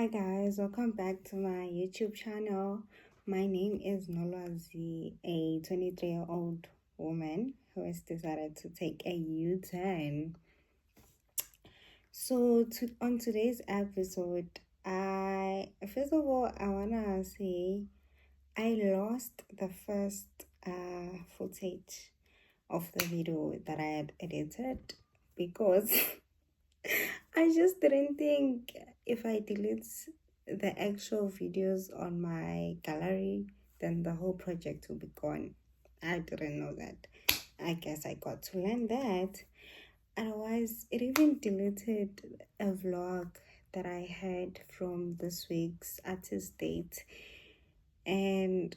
Hi guys, welcome back to my YouTube channel. My name is Nolwazi, a 23-year-old woman who has decided to take a U-turn. So on today's episode, first of all I wanna say I lost the first footage of the video that I had edited because I just didn't think if I delete the actual videos on my gallery, then the whole project will be gone. I didn't know that. I guess I got to learn that. Otherwise, it even deleted a vlog that I had from this week's artist date. And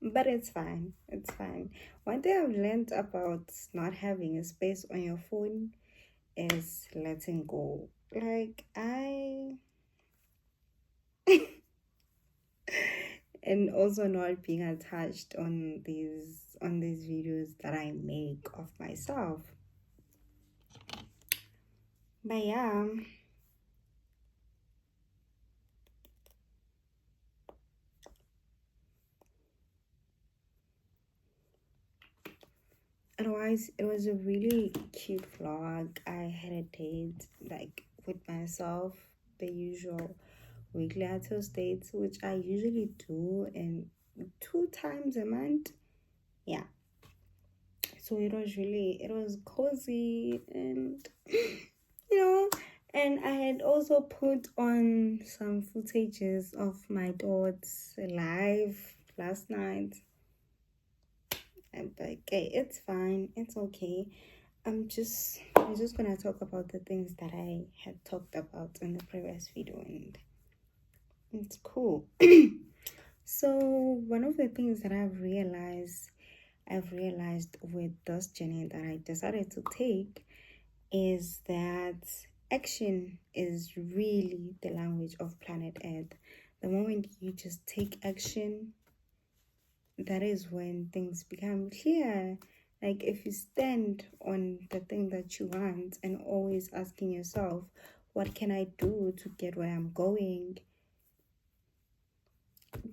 but it's fine. It's fine. One thing I've learned about not having a space on your phone is letting go. Like and also not being attached on these videos that I make of myself. But yeah, otherwise it was a really cute vlog. I had a date like with myself, the usual weekly artist dates, which I usually do and 2 times a month. Yeah, so it was cozy and and I had also put on some footages of my daughter's live last night. But okay, it's fine, it's okay. I'm just gonna talk about the things that I had talked about in the previous video, and it's cool. So one of the things that I've realized with this journey that I decided to take is that action is really the language of planet Earth. The moment you just take action, that is when things become clear. Like if you stand on the thing that you want and always asking yourself, what can I do to get where I'm going?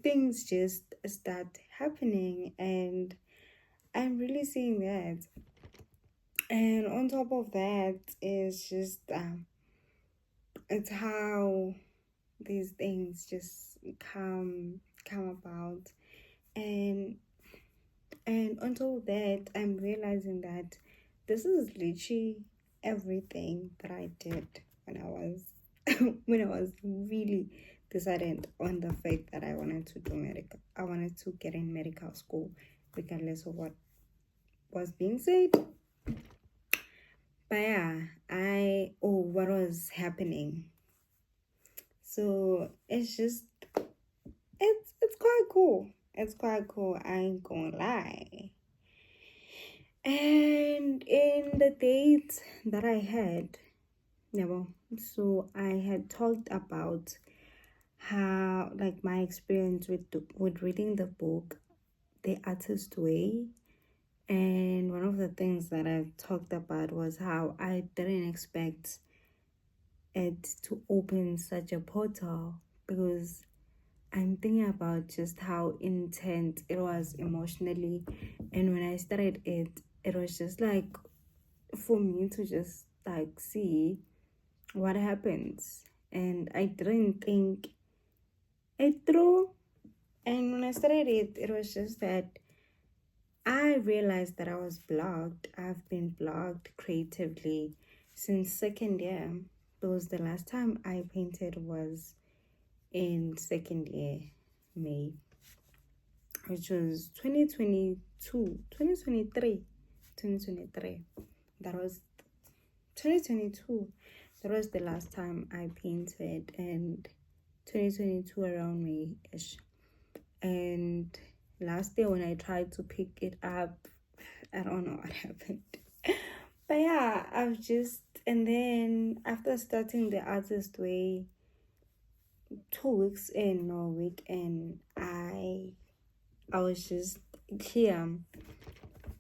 Things just start happening, and I'm really seeing that. And on top of that is just it's how these things just come about. And on top of that, I'm realizing that this is literally everything that I did when I was when I was really decided on the fact that I wanted to do medical. I wanted to get in medical school regardless of what was being said. But yeah, what was happening. So it's just it's quite cool. It's quite cool, I ain't gonna lie. And in the date that I had, so I had talked about how like my experience with reading the book The Artist Way. And one of the things that I talked about was how I didn't expect it to open such a portal, because I'm thinking about just how intense it was emotionally. And when I started it, it was just like for me to just like see what happens. And I didn't think it through. And when I started it, it was just that I realized that I was blocked. I've been blocked creatively since second year, because the last time I painted was in second year, May, which was 2023. That was 2022. That was the last time I painted, and 2022 around May-ish. And last year when I tried to pick it up, I don't know what happened. But yeah, and then after starting The Artist Way, 2 weeks in or week in, I was just here.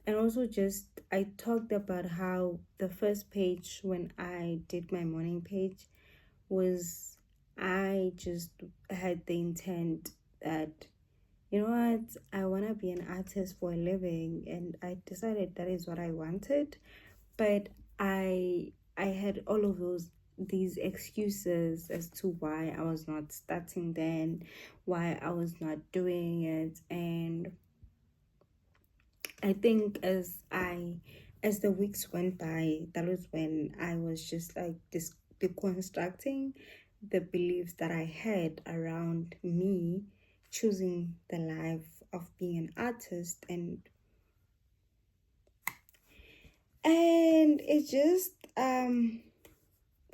And also just I talked about how the first page when I did my morning page was I just had the intent that, you know what, I want to be an artist for a living, and I decided that is what I wanted. But I had all of these excuses as to why I was not starting then, why I was not doing it. And I think as the weeks went by, that was when I was just like this deconstructing the beliefs that I had around me choosing the life of being an artist. And it just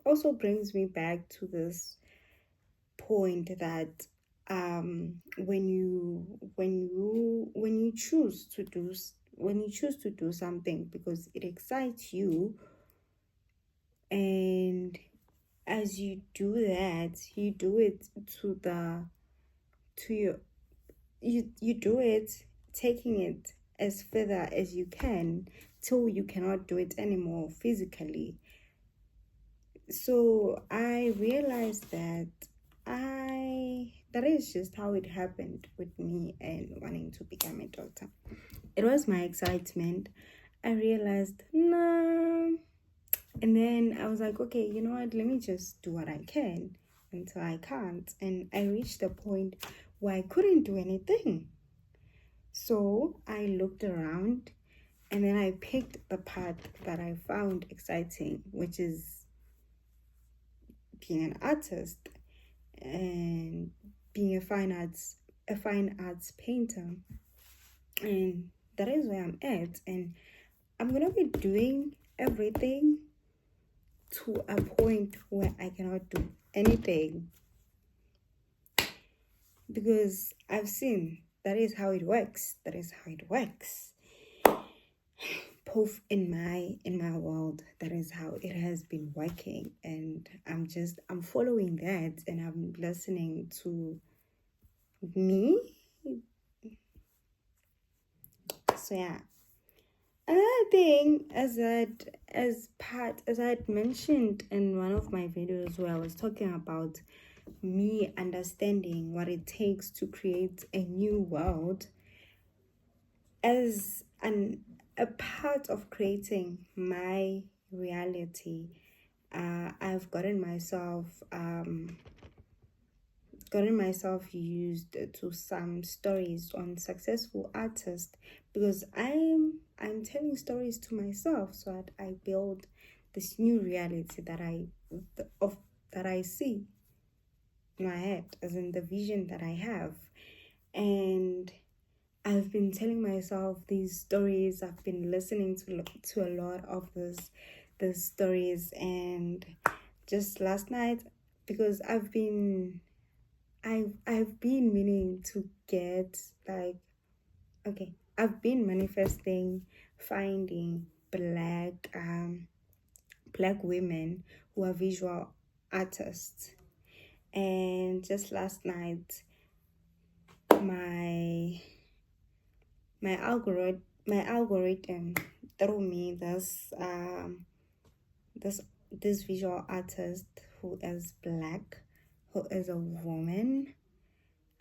also brings me back to this point that when you choose to do something because it excites you, and as you do that, you do it to your you do it, taking it as further as you can till you cannot do it anymore physically. So I realized that is just how it happened with me and wanting to become a doctor. It was my excitement. I realized, nah. And then I was like, okay, you know what? Let me just do what I can until I can't. And I reached a point where I couldn't do anything. So I looked around and then I picked the part that I found exciting, which is being an artist and being a fine arts painter. And that is where I'm at. And I'm gonna be doing everything to a point where I cannot do anything, because I've seen that is how it works. That is how it works. Poof, in my world, that is how it has been working, and I'm following that, and I'm listening to me. So yeah. Another thing, as I had mentioned in one of my videos where I was talking about me understanding what it takes to create a new world, as a part of creating my reality, I've gotten myself used to some stories on successful artists, because I'm telling stories to myself so that I build this new reality that I see in my head, as in the vision that I have. And I've been telling myself these stories. I've been listening to a lot of these stories, and just last night, because I've been meaning to get, like, okay, I've been manifesting finding black women who are visual artists. And just last night, my algorithm threw me this visual artist who is black, who is a woman.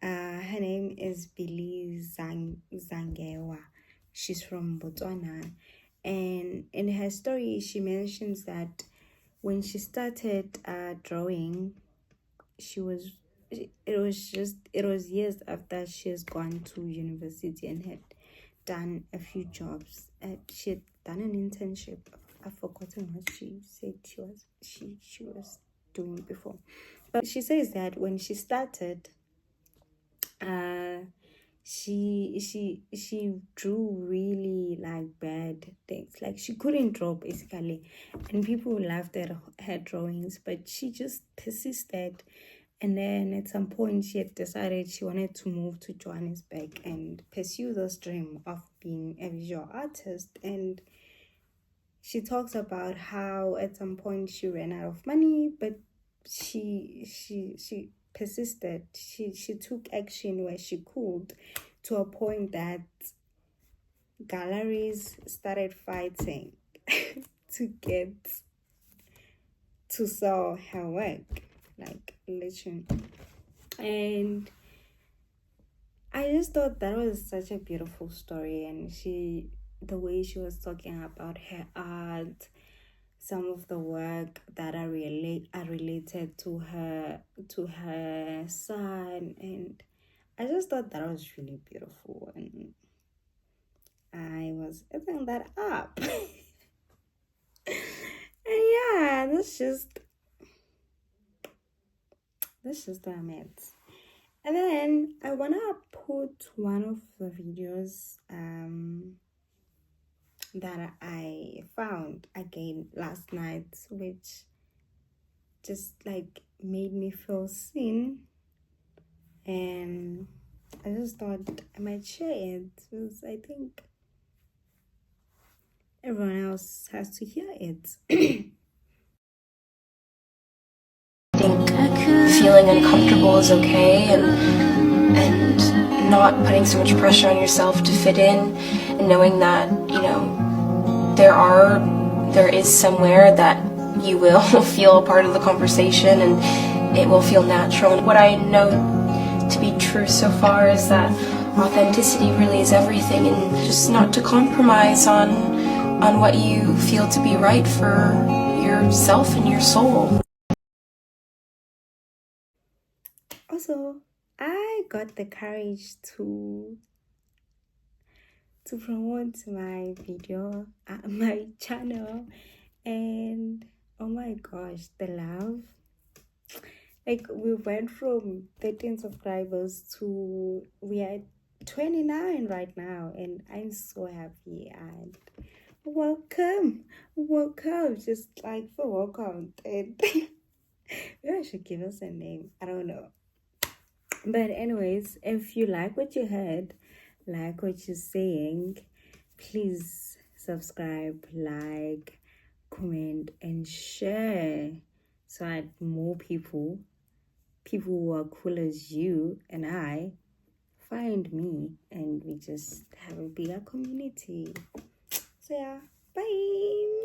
Her name is Billie Zangewa. She's from Botswana. And in her story, she mentions that when she started drawing, it was years after she has gone to university and had done a few jobs. She had done an internship. I've forgotten what she said she was doing before. But she says that when she started, she drew really like bad things. Like, she couldn't draw basically, and people laughed at her drawings, but she just persisted. And then at some point, she had decided she wanted to move to Johannesburg and pursue this dream of being a visual artist. And she talks about how at some point she ran out of money, but she persisted. She took action where she could, to a point that galleries started fighting to get to sell her work. Like, literally. And I just thought that was such a beautiful story, and the way she was talking about her art, some of the work that are related to her son, and I just thought that was really beautiful, and I was eating that up. And yeah, that's just what I meant. And then I wanna put one of the videos that I found again last night, which just like made me feel seen, and I just thought I might share it because I think everyone else has to hear it. I think feeling uncomfortable is okay, and not putting so much pressure on yourself to fit in, and knowing that, you know, there is somewhere that you will feel a part of the conversation and it will feel natural. And what I know to be true so far is that authenticity really is everything, and just not to compromise on what you feel to be right for yourself and your soul. Also, I got the courage to promote my video, my channel, and oh my gosh, the love. Like, we went from 13 subscribers to we are 29 right now, and I'm so happy. And welcome, just like for welcome. And maybe I should give us a name, I don't know. But anyways, if you like what you heard, like what you're saying, please subscribe, like, comment, and share so that more people who are cool as you and I find me, and we just have a bigger community. So yeah, bye.